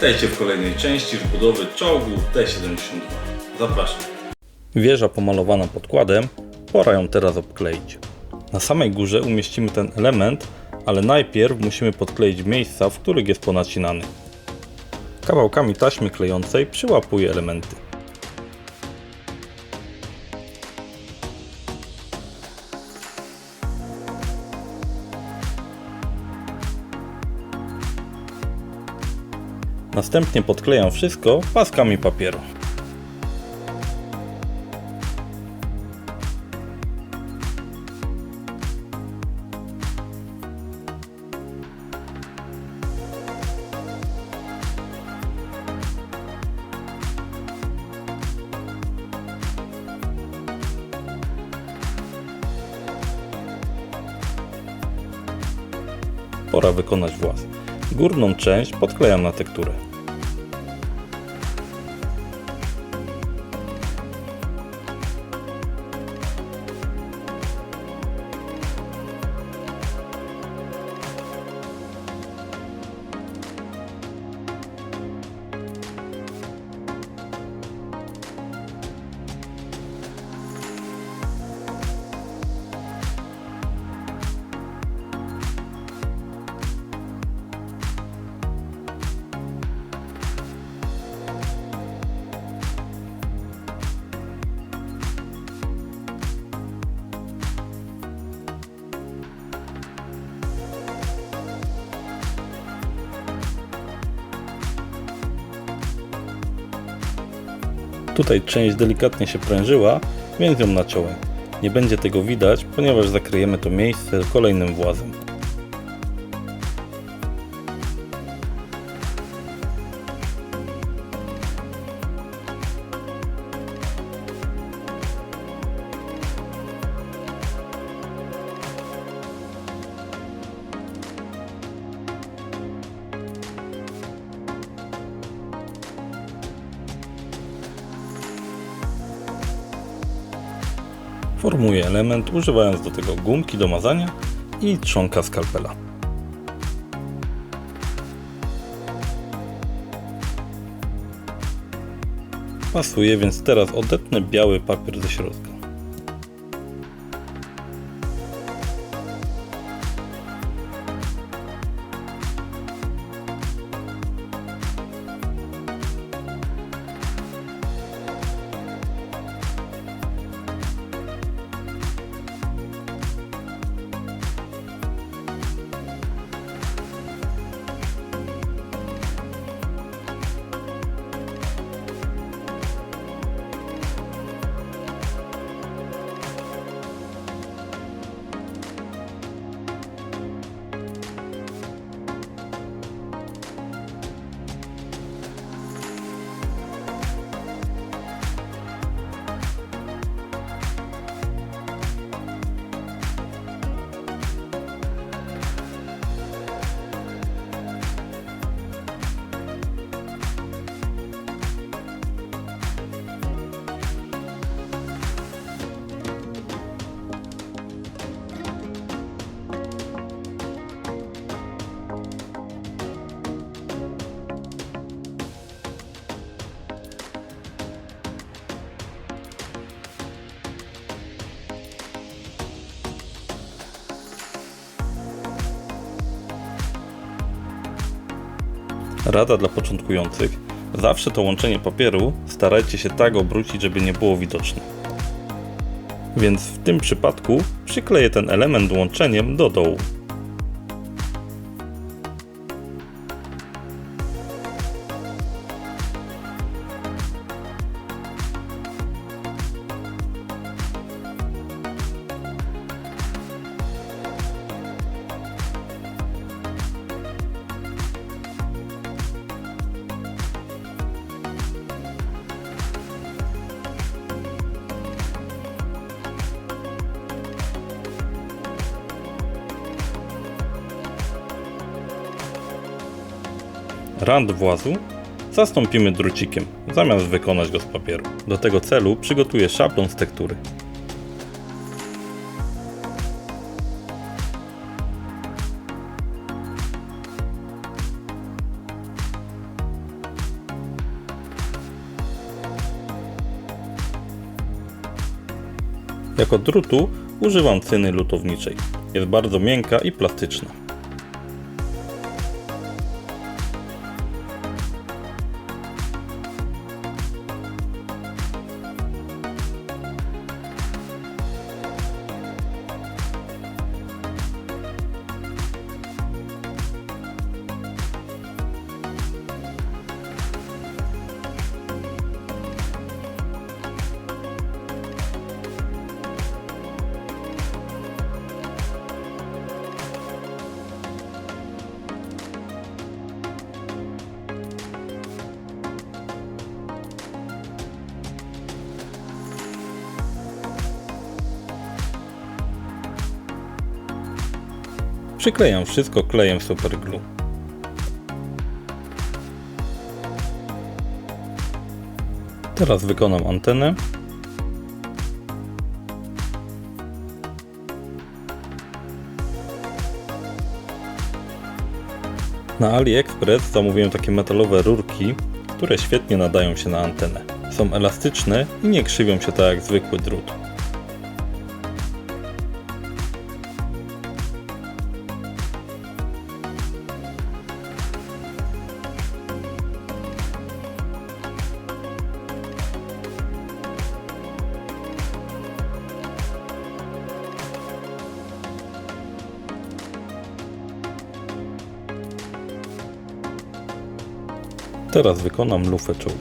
Witajcie w kolejnej części budowy czołgu T-72. Zapraszam. Wieża pomalowana podkładem, pora ją teraz obkleić. Na samej górze umieścimy ten element, ale najpierw musimy podkleić miejsca, w których jest ponacinany. Kawałkami taśmy klejącej przyłapuję elementy. Następnie podklejam wszystko paskami papieru. Pora wykonać włas. Górną część podklejam na tekturę. Tutaj część delikatnie się prężyła, więc ją naciąłem. Nie będzie tego widać, ponieważ zakryjemy to miejsce kolejnym włazem. Formuję element, używając do tego gumki do mazania i trzonka skalpela. Pasuje, więc teraz odetnę biały papier ze środka. Rada dla początkujących: zawsze to łączenie papieru starajcie się tak obrócić, żeby nie było widoczne. Więc w tym przypadku przykleję ten element łączeniem do dołu. Rand włazu zastąpimy drucikiem, zamiast wykonać go z papieru. Do tego celu przygotuję szablon z tektury. Jako drutu używam cyny lutowniczej. Jest bardzo miękka i plastyczna. Przyklejam wszystko klejem superglue. Teraz wykonam antenę. Na AliExpress zamówiłem takie metalowe rurki, które świetnie nadają się na antenę. Są elastyczne i nie krzywią się tak jak zwykły drut. Teraz wykonam lufę czołgu.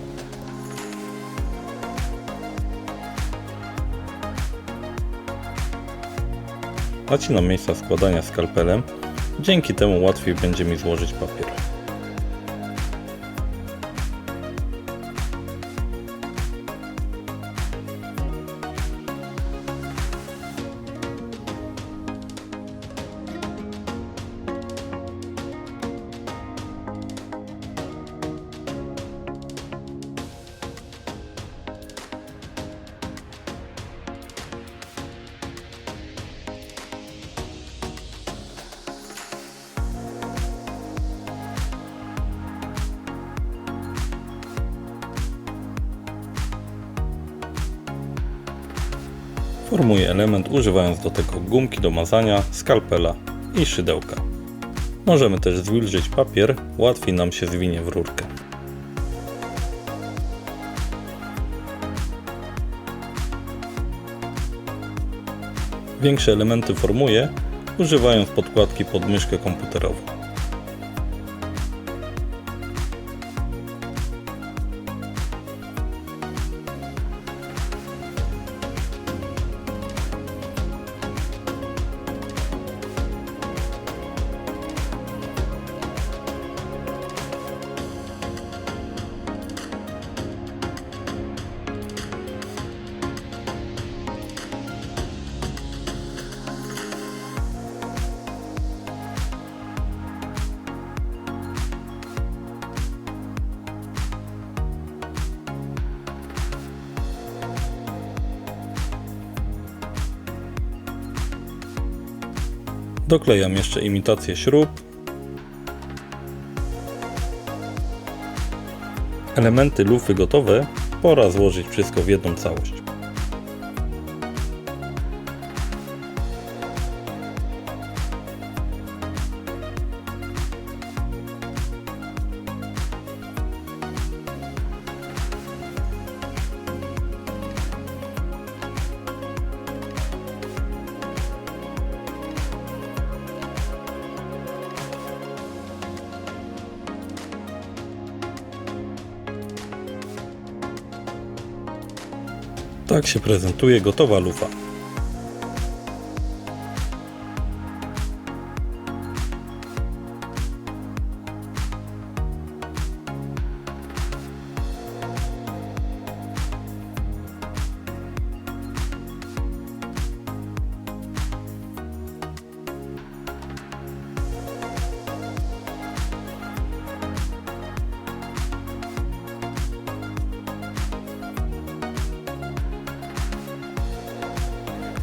Nacinam miejsca składania skalpelem, dzięki temu łatwiej będzie mi złożyć papier. Formuję element używając do tego gumki do mazania, skalpela i szydełka. Możemy też zwilżyć papier, łatwiej nam się zwinie w rurkę. Większe elementy formuję używając podkładki pod myszkę komputerową. Doklejam jeszcze imitację śrub. Elementy lufy gotowe, pora złożyć wszystko w jedną całość. Tak się prezentuje gotowa lufa.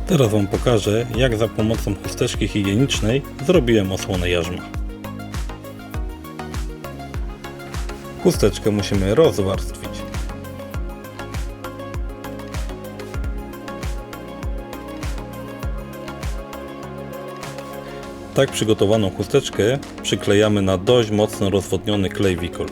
Teraz Wam pokażę, jak za pomocą chusteczki higienicznej zrobiłem osłonę jarzma. Chusteczkę musimy rozwarstwić. Tak przygotowaną chusteczkę przyklejamy na dość mocno rozwodniony klej Wicol.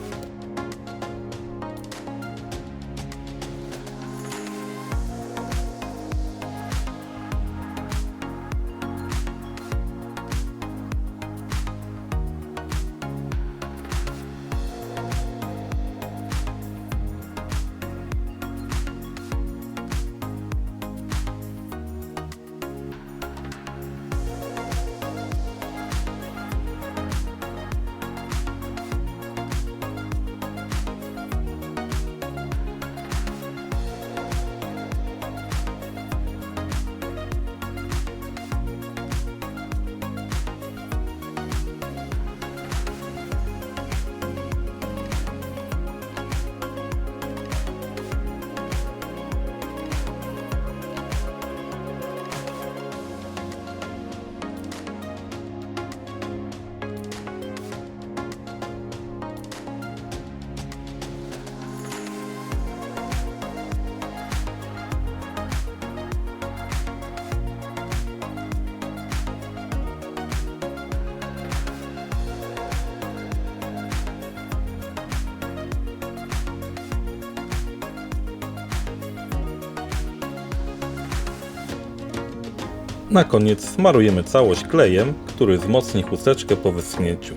Na koniec smarujemy całość klejem, który wzmocni chusteczkę po wyschnięciu.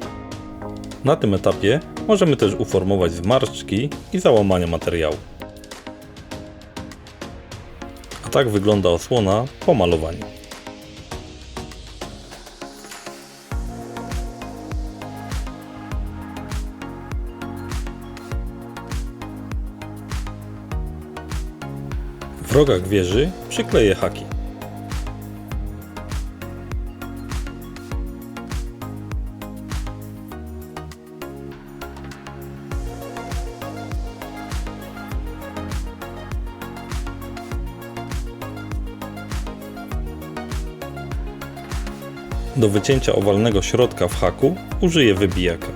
Na tym etapie możemy też uformować zmarszczki i załamania materiału. A tak wygląda osłona po malowaniu. W rogach wieży przykleję haki. Do wycięcia owalnego środka w haku użyję wybijaka.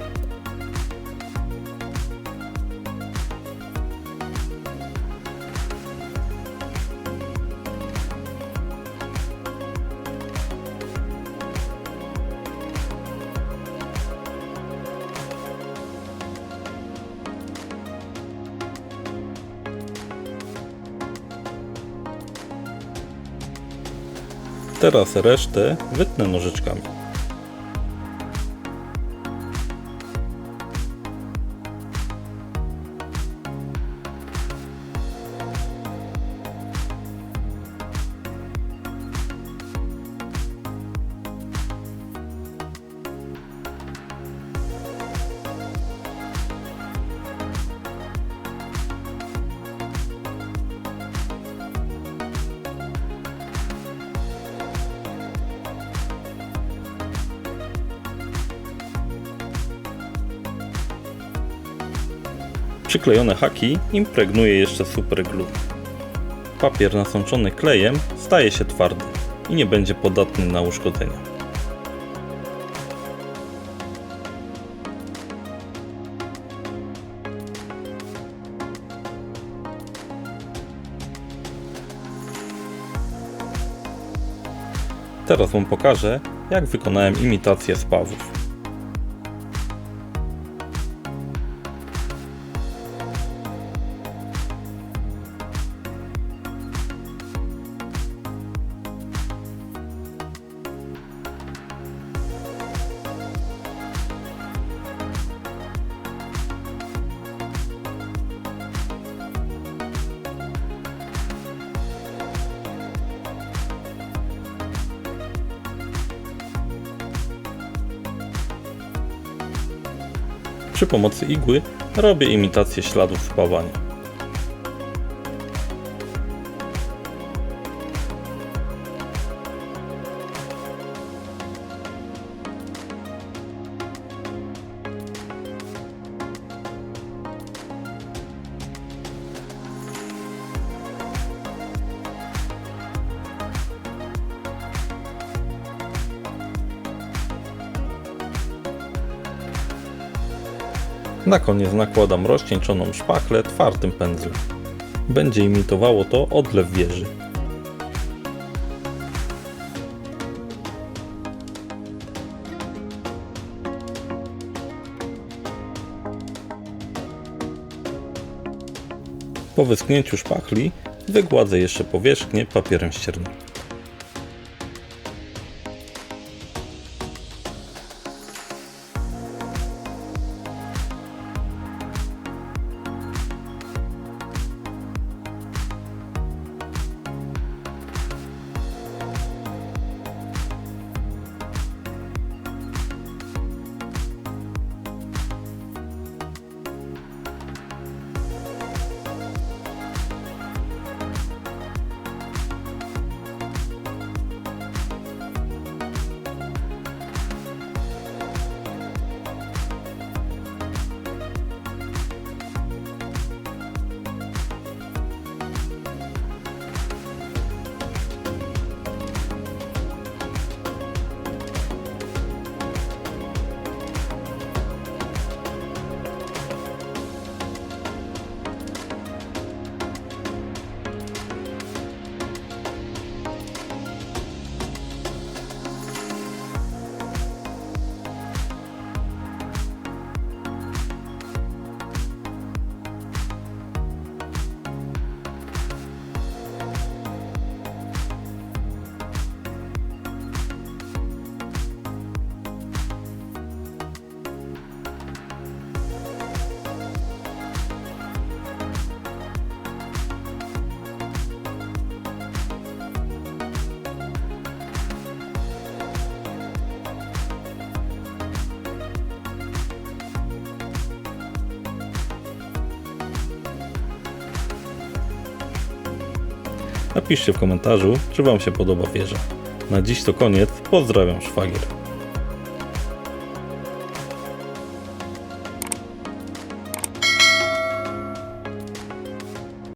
Teraz resztę wytnę nożyczkami. Przyklejone haki impregnuję jeszcze super glue. Papier nasączony klejem staje się twardy i nie będzie podatny na uszkodzenia. Teraz Wam pokażę, jak wykonałem imitację spawów. Przy pomocy igły robię imitację śladów spawania. Na koniec nakładam rozcieńczoną szpachlę twardym pędzlem. Będzie imitowało to odlew wieży. Po wyschnięciu szpachli wygładzę jeszcze powierzchnię papierem ściernym. Napiszcie w komentarzu, czy Wam się podoba wieża. Na dziś to koniec, pozdrawiam, szwagier.